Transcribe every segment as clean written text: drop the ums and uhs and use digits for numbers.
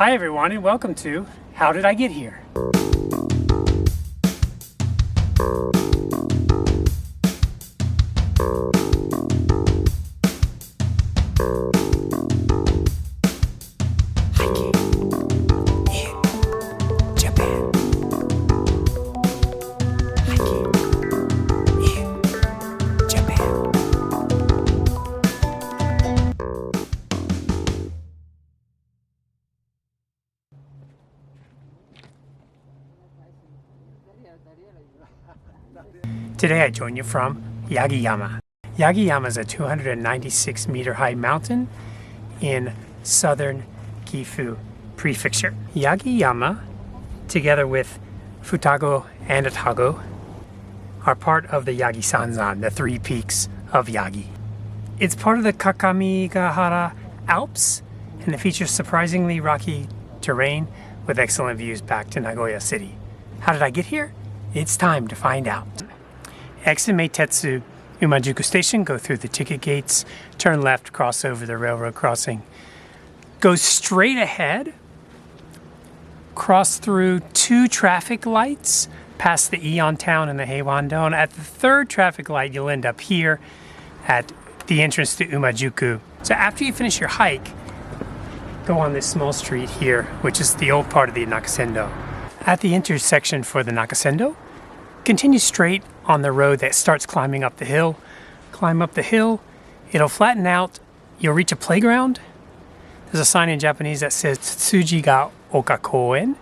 Hi everyone and welcome to How Did I Get Here? Hiking in Japan. Hiking in Japan. Today I join you from Yagi-yama. Yagi-yama is a 296 meter high mountain in southern Gifu prefecture. Yagi-yama, together with Futago and Atago, are part of the Yagi Sanzan, the three peaks of Yagi. It's part of the Kakamigahara Alps, and it features surprisingly rocky terrain with excellent views back to Nagoya City. How did I get here? It's time to find out. Exit Meitetsu Umajuku Station, go through the ticket gates, turn left, cross over the railroad crossing. Go straight ahead, cross through two traffic lights, past the Eon Town and the Heiwandon. At the third traffic light, you'll end up here at the entrance to Umajuku. So after you finish your hike, go on this small street here, which is the old part of the Nakasendo. At the intersection for the Nakasendo, continue straight on the road that starts climbing up the hill. Climb up the hill, it'll flatten out, you'll reach a playground. There's a sign in Japanese that says Tsuji ga Oka Koen.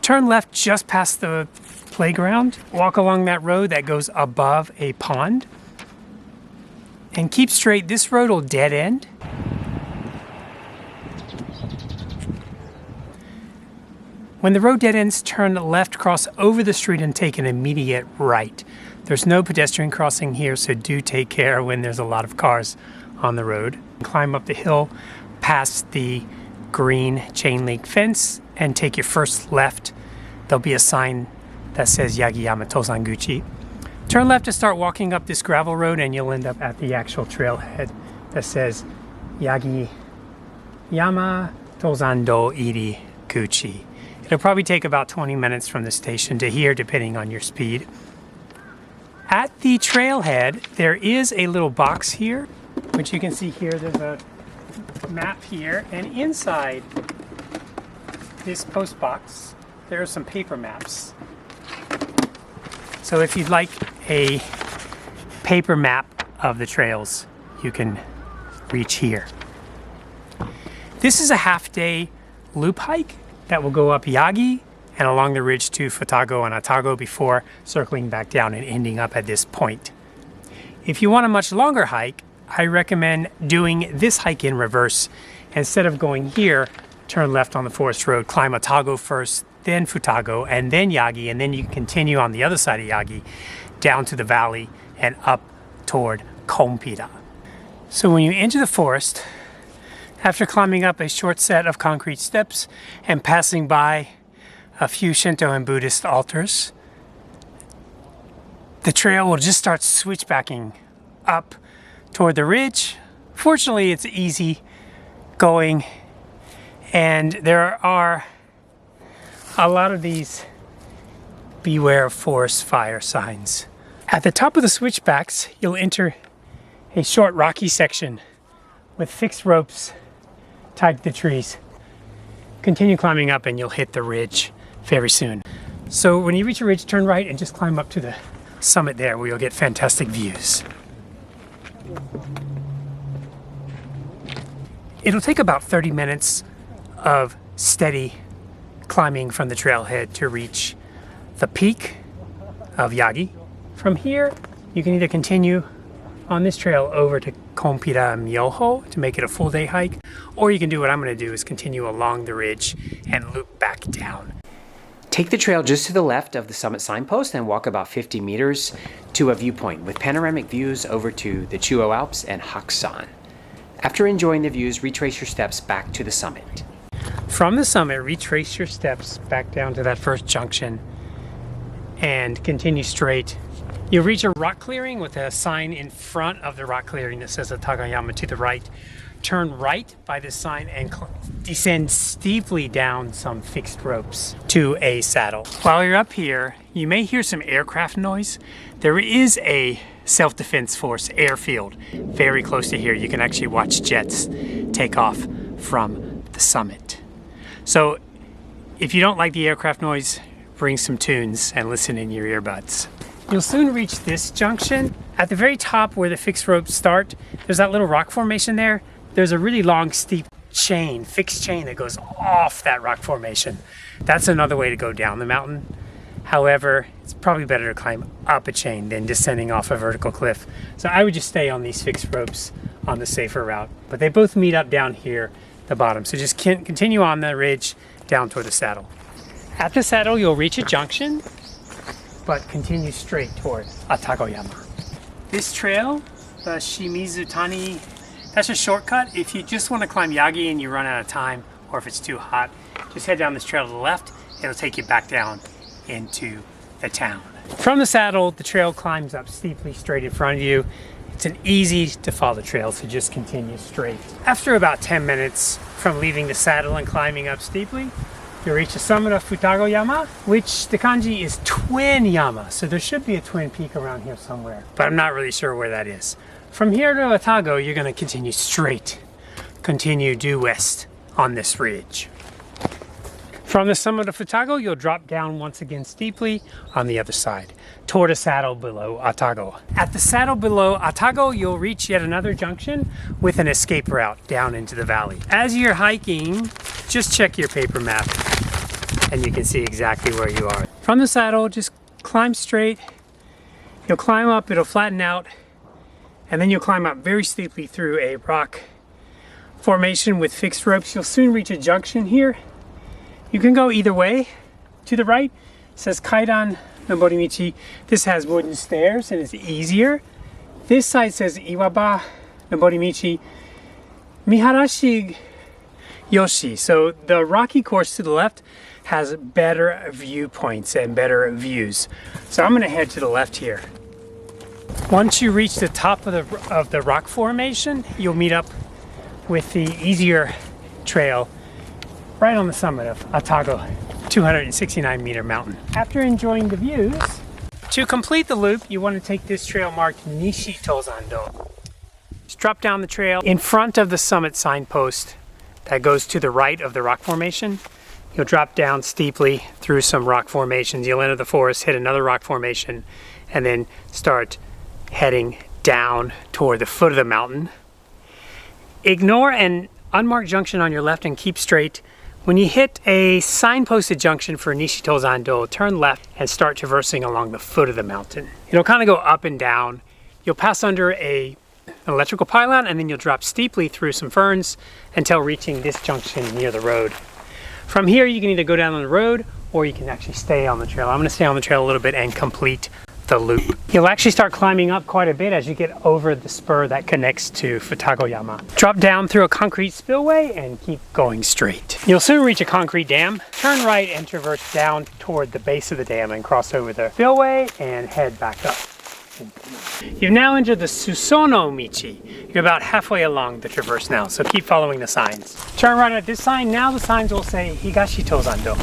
Turn left just past the playground, walk along that road that goes above a pond, and keep straight. This road will dead end. When the road dead ends, turn left, cross over the street and take an immediate right. There's no pedestrian crossing here, so do take care when there's a lot of cars on the road. Climb up the hill past the green chain link fence and take your first left. There'll be a sign that says Yagi-yama Tozanguchi. Turn left to start walking up this gravel road and you'll end up at the actual trailhead that says Yagi-yama Tozando Iri Guchi. It'll probably take about 20 minutes from the station to here, depending on your speed. At the trailhead, there is a little box here, which you can see here. There's a map here, and inside this post box, there are some paper maps. So if you'd like a paper map of the trails, you can reach here. This is a half-day loop hike that will go up Yagi and along the ridge to Futago and Atago before circling back down and ending up at this point. If you want a much longer hike, I recommend doing this hike in reverse. Instead of going here, turn left on the forest road, climb Atago first, then Futago, and then Yagi, and then you can continue on the other side of Yagi down to the valley and up toward Kompira. So when you enter the forest, after climbing up a short set of concrete steps and passing by a few Shinto and Buddhist altars, the trail will just start switchbacking up toward the ridge. Fortunately, it's easy going, and there are a lot of these beware of forest fire signs. At the top of the switchbacks, you'll enter a short rocky section with fixed ropes tied to the trees. Continue climbing up and you'll hit the ridge very soon. So when you reach a ridge, turn right and just climb up to the summit there where you'll get fantastic views. It'll take about 30 minutes of steady climbing from the trailhead to reach the peak of Yagi. From here, you can either continue on this trail over to Kompira Myoho to make it a full day hike, or you can do what I'm going to do is continue along the ridge and loop back down. Take the trail just to the left of the summit signpost and walk about 50 meters to a viewpoint with panoramic views over to the Chuo Alps and Hakusan. After enjoying the views, retrace your steps back to the summit. From the summit, retrace your steps back down to that first junction and continue straight. You'll reach a rock clearing with a sign in front of the rock clearing that says Atagayama to the right. turn right by this sign and descend steeply down some fixed ropes to a saddle. While you're up here, you may hear some aircraft noise. There is a self-defense force airfield very close to here. You can actually watch jets take off from the summit. So if you don't like the aircraft noise, bring some tunes and listen in your earbuds. You'll soon reach this junction. At the very top where the fixed ropes start, there's that little rock formation there. There's a really long, steep chain, fixed chain that goes off that rock formation. That's another way to go down the mountain. However, it's probably better to climb up a chain than descending off a vertical cliff. So I would just stay on these fixed ropes on the safer route. But they both meet up down here at the bottom. So just continue on the ridge down toward the saddle. At the saddle, you'll reach a junction, but continue straight toward Atago Yama. This trail, the Shimizutani, that's a shortcut. If you just want to climb Yagi and you run out of time, or if it's too hot, just head down this trail to the left. It'll take you back down into the town. From the saddle, the trail climbs up steeply straight in front of you. It's an easy to follow trail, so just continue straight. After about 10 minutes from leaving the saddle and climbing up steeply, you'll reach the summit of Futago Yama, which the kanji is twin Yama, so there should be a twin peak around here somewhere, but I'm not really sure where that is. From here to Atago, you're going to continue straight, continue due west on this ridge. From the summit of Futago, you'll drop down once again steeply on the other side, toward a saddle below Atago. At the saddle below Atago, you'll reach yet another junction with an escape route down into the valley. As you're hiking, just check your paper map and you can see exactly where you are. From the saddle, just climb straight. You'll climb up, it'll flatten out, and then you'll climb up very steeply through a rock formation with fixed ropes. You'll soon reach a junction here. You can go either way. To the right, it says Kaidan Noborimichi. This has wooden stairs and it's easier. This side says Iwaba Noborimichi Miharashi Yoshi. So the rocky course to the left has better viewpoints and better views. So I'm gonna head to the left here. Once you reach the top of the rock formation, you'll meet up with the easier trail right on the summit of Atago, 269 meter mountain. After enjoying the views, to complete the loop, you want to take this trail marked Nishi Tozando. Just drop down the trail in front of the summit signpost that goes to the right of the rock formation. You'll drop down steeply through some rock formations. You'll enter the forest, hit another rock formation, and then start heading down toward the foot of the mountain. Ignore an unmarked junction on your left and keep straight. When you hit a signposted junction for Nishitozando, turn left and start traversing along the foot of the mountain. It'll kind of go up and down. You'll pass under an electrical pylon and then you'll drop steeply through some ferns until reaching this junction near the road. From here, you can either go down on the road or you can actually stay on the trail. I'm going to stay on the trail a little bit and complete the loop. You'll actually start climbing up quite a bit as you get over the spur that connects to Futago Yama. Drop down through a concrete spillway and keep going straight. You'll soon reach a concrete dam. Turn right and traverse down toward the base of the dam and cross over the spillway and head back up. You've now entered the Susono Michi. You're about halfway along the traverse now, so keep following the signs. Turn right at this sign. Now the signs will say Higashi Tozando.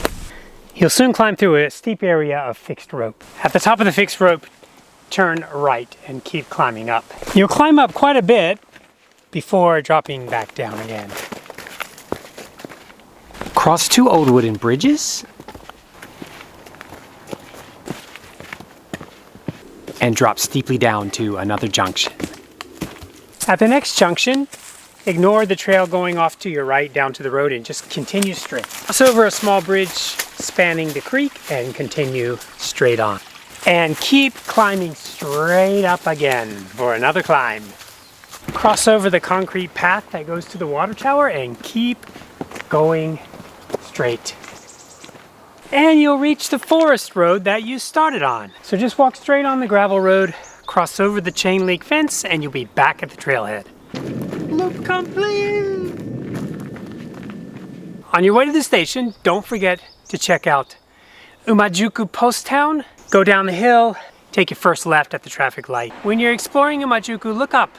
You'll soon climb through a steep area of fixed rope. At the top of the fixed rope, turn right and keep climbing up. You'll climb up quite a bit before dropping back down again. Cross two old wooden bridges and drop steeply down to another junction. At the next junction, ignore the trail going off to your right down to the road and just continue straight. Cross over a small bridge spanning the creek and continue straight on. And keep climbing straight up again for another climb. Cross over the concrete path that goes to the water tower and keep going straight. And you'll reach the forest road that you started on. So just walk straight on the gravel road, cross over the chain link fence, and you'll be back at the trailhead. Loop complete! On your way to the station, don't forget to check out Umajuku Post Town. Go down the hill, take your first left at the traffic light. When you're exploring Umajuku, look up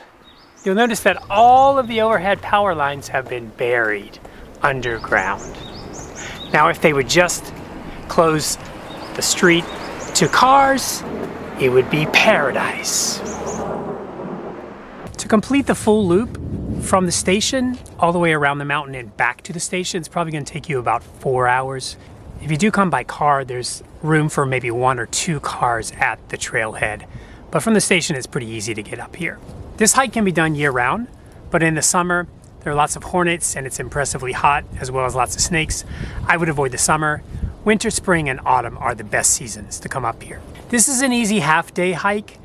You'll notice that all of the overhead power lines have been buried underground. Now, if they would just close the street to cars, it would be paradise. To complete the full loop from the station all the way around the mountain and back to the station, it's probably going to take you about 4 hours. If you do come by car, there's room for maybe 1 or 2 cars at the trailhead. But from the station, it's pretty easy to get up here. This hike can be done year-round, but in the summer, there are lots of hornets and it's impressively hot, as well as lots of snakes. I would avoid the summer. Winter, spring, and autumn are the best seasons to come up here. This is an easy half-day hike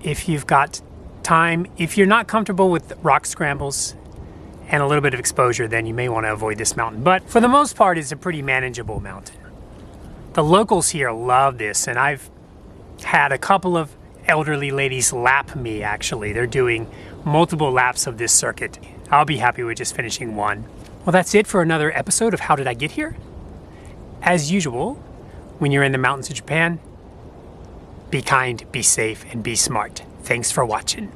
if you've got time. If you're not comfortable with rock scrambles and a little bit of exposure, then you may want to avoid this mountain. But for the most part, it's a pretty manageable mountain. The locals here love this, and I've had a couple of elderly ladies lap me, actually. They're doing multiple laps of this circuit. I'll be happy with just finishing one. Well, that's it for another episode of How Did I Get Here? As usual, when you're in the mountains of Japan, be kind, be safe, and be smart. Thanks for watching.